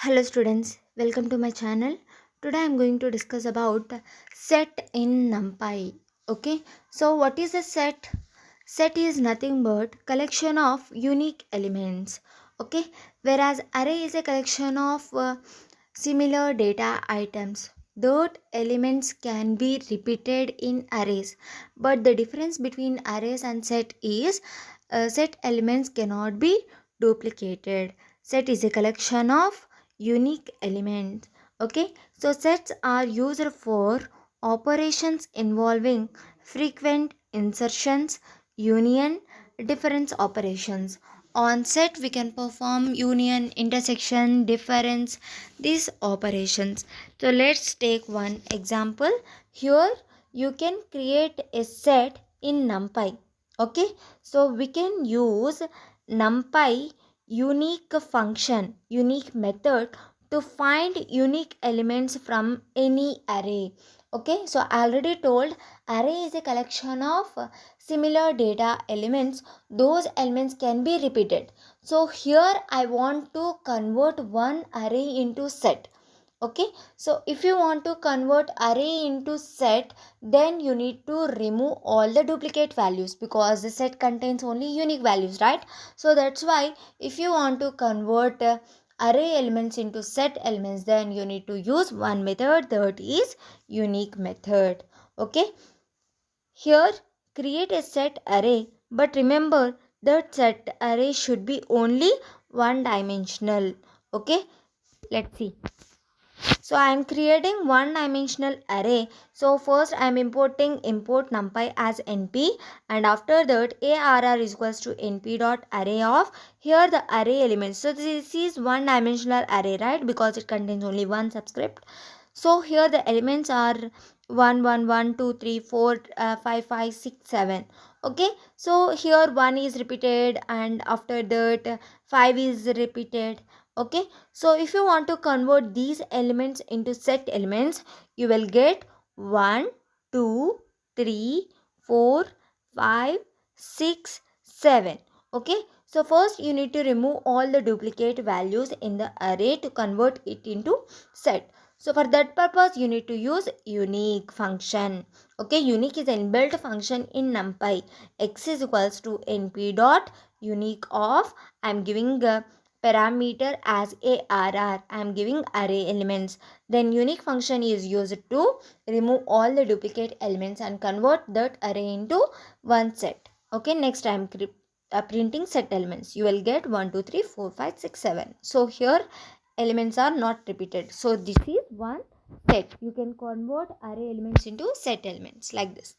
Hello students, welcome to my channel. Today I am going to discuss about set in Numpy. Okay, so what is a set? Set is nothing but collection of unique elements. Okay, whereas array is a collection of similar data items. Those elements can be repeated in arrays, but the difference between arrays and set is set elements cannot be duplicated. Set is a collection of unique elements. Okay, so sets are used for operations involving frequent insertions, union, difference operations. On set we can perform union, intersection, difference, these operations. So let's take one example. Here you can create a set in Numpy. Okay, so we can use Numpy unique function, unique method to find unique elements from any array. Okay, so I already told array is a collection of similar data elements. Those elements can be repeated. So here I want to convert one array into set. Okay, so if you want to convert array into set, then you need to remove all the duplicate values because the set contains only unique values, right? So that's why if you want to convert array elements into set elements, then you need to use one method, that is unique method. Okay, here create a set array, but remember that set array should be only one dimensional. Okay, let's see. So I am creating one dimensional array. So first I am importing import numpy as np, and after that arr is equals to np dot array of, here the array elements. So this is one dimensional array, right? Because it contains only one subscript. So here the elements are 1 1 1 2 3 4 5 5 6 7. Okay, so here 1 is repeated and after that 5 is repeated. Okay, so if you want to convert these elements into set elements, you will get 1 2 3 4 5 6 7. Okay, so first you need to remove all the duplicate values in the array to convert it into set. So for that purpose you need to use unique function. Okay, unique is an inbuilt function in Numpy. X is equals to np dot unique of, I am giving a parameter as arr, I am giving array elements. Then unique function is used to remove all the duplicate elements and convert that array into one set. Okay, next I am printing set elements. You will get 1 2 3 4 5 6 7. So here elements are not repeated. So this is one set. You can convert array elements into set elements like this.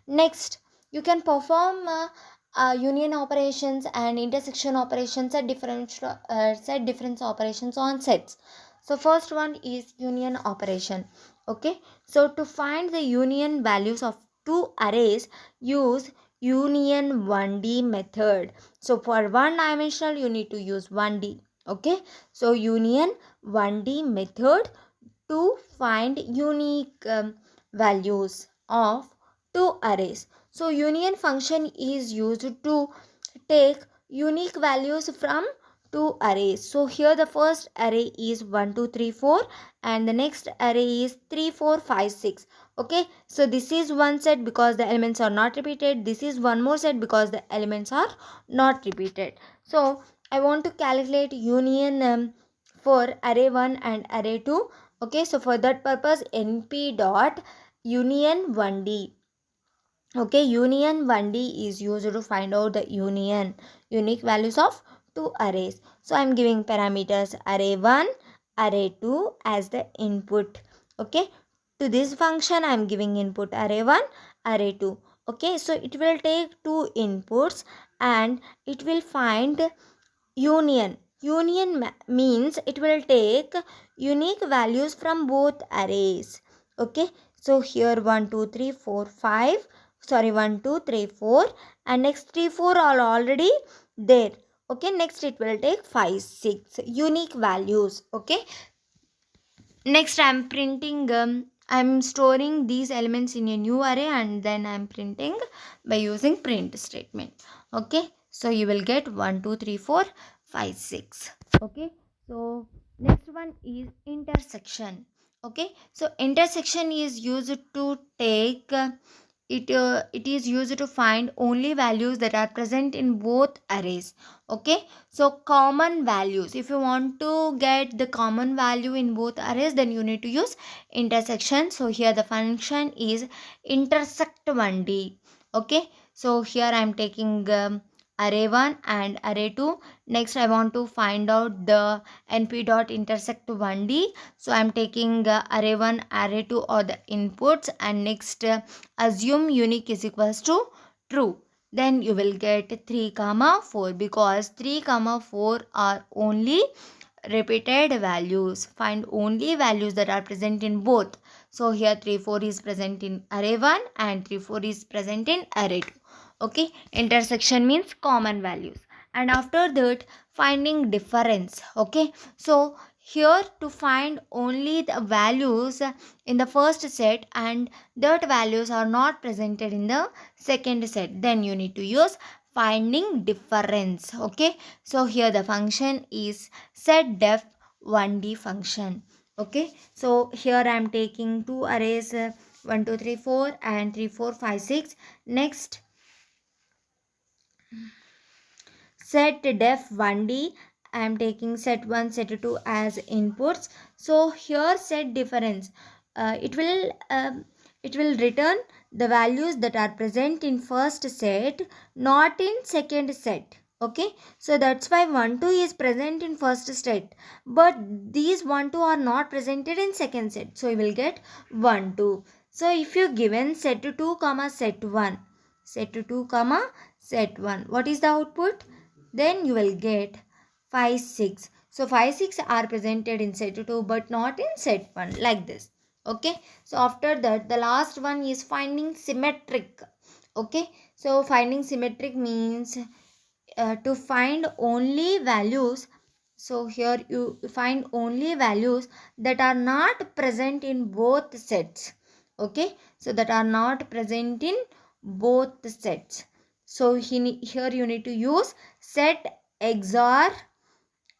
Next, you can perform union operations and intersection operations at set difference operations on sets. So first one is union operation. Okay, so to find the union values of two arrays, use union 1D method. So for one dimensional you need to use 1D. Okay, so union 1D method to find unique values of two arrays. So union function is used to take unique values from two arrays. So here the first array is 1 2 3 4 and the next array is 3 4 5 6. Okay, so this is one set because the elements are not repeated. This is one more set because the elements are not repeated. So I want to calculate union for array 1 and array 2. Okay, so for that purpose np dot union 1d. Okay, union 1D is used to find out the unique values of two arrays. So I am giving parameters array 1, array 2 as the input. Okay, to this function I am giving input array 1, array 2. Okay, so it will take two inputs and it will find union. Union means it will take unique values from both arrays. Okay, so here 1 2 3 4 5, sorry 1 2 3 4, and next 3 4 are already there. Okay, next it will take 5 6 unique values. Okay, next I am printing I am storing these elements in a new array and then I am printing by using print statement. Okay, so you will get 1 2 3 4 5 6. Okay, so Next one is intersection. Okay, so intersection is used to take it is used to find only values that are present in both arrays. Okay, so common values, if you want to get the common value in both arrays, then you need to use intersection. So here the function is intersect 1D. Okay, so here I am taking array 1 and array 2. Next I want to find out the np dot intersect 1D. So I am taking array 1, array 2 or the inputs, and next assume unique is equals to true. Then you will get 3 comma 4, because 3 comma 4 are only repeated values. Find only values that are present in both. So here 3 4 is present in array 1 and 3 4 is present in array 2. Okay, intersection means common values. And after that, finding difference. Okay, so here to find only the values in the first set and that values are not presented in the second set, then you need to use finding difference. Okay, so here the function is set def 1D function. Okay, so here I am taking two arrays 1 2 3 4 and 3 4 5 6. Next, set def 1D, I am taking set 1 set 2 as inputs. So here set difference, it will return the values that are present in first set, not in second set. Okay, so that's why 1 2 is present in first set, but these 1 2 are not presented in second set, so you will get 1 2. So if you given set 2 comma set 1, set 2 comma set 1, what is the output? Then you will get 5 6. So 5 6 are presented in set 2 but not in set 1, like this. Okay, so after that the last one is finding symmetric. Okay, so finding symmetric means to find only values. So here you find only values that are not present in both sets. Okay, so that are not present in both sets. So here you need to use set XOR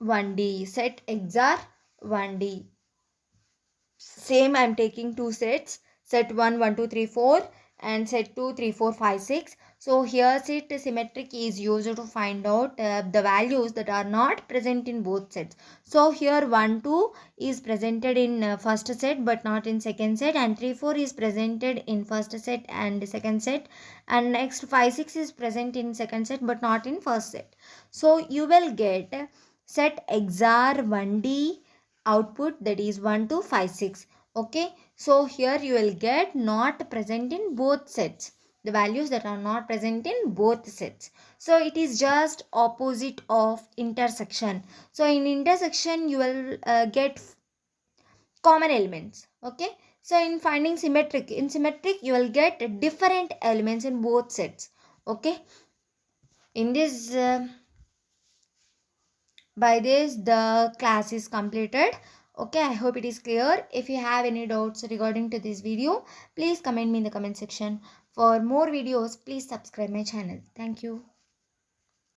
1D. Set XOR 1D. Same, I am taking two sets. Set 1 1 2 3 4 and set 2 3 4 5 6. So here set symmetric is used to find out the values that are not present in both sets. So here 1 2 is presented in first set but not in second set, and 3 4 is presented in first set and second set, and next 5 6 is present in second set but not in first set. So you will get set XOR 1D output, that is 1 2 5 6. Okay, so here you will get not present in both sets, the values that are not present in both sets. So it is just opposite of intersection. So in intersection you will get common elements. Okay, so in finding symmetric, in symmetric you will get different elements in both sets. Okay, in this by this the class is completed. Okay, I hope it is clear. If you have any doubts regarding to this video, please comment me in the comment section. For more videos, please subscribe my channel. Thank you.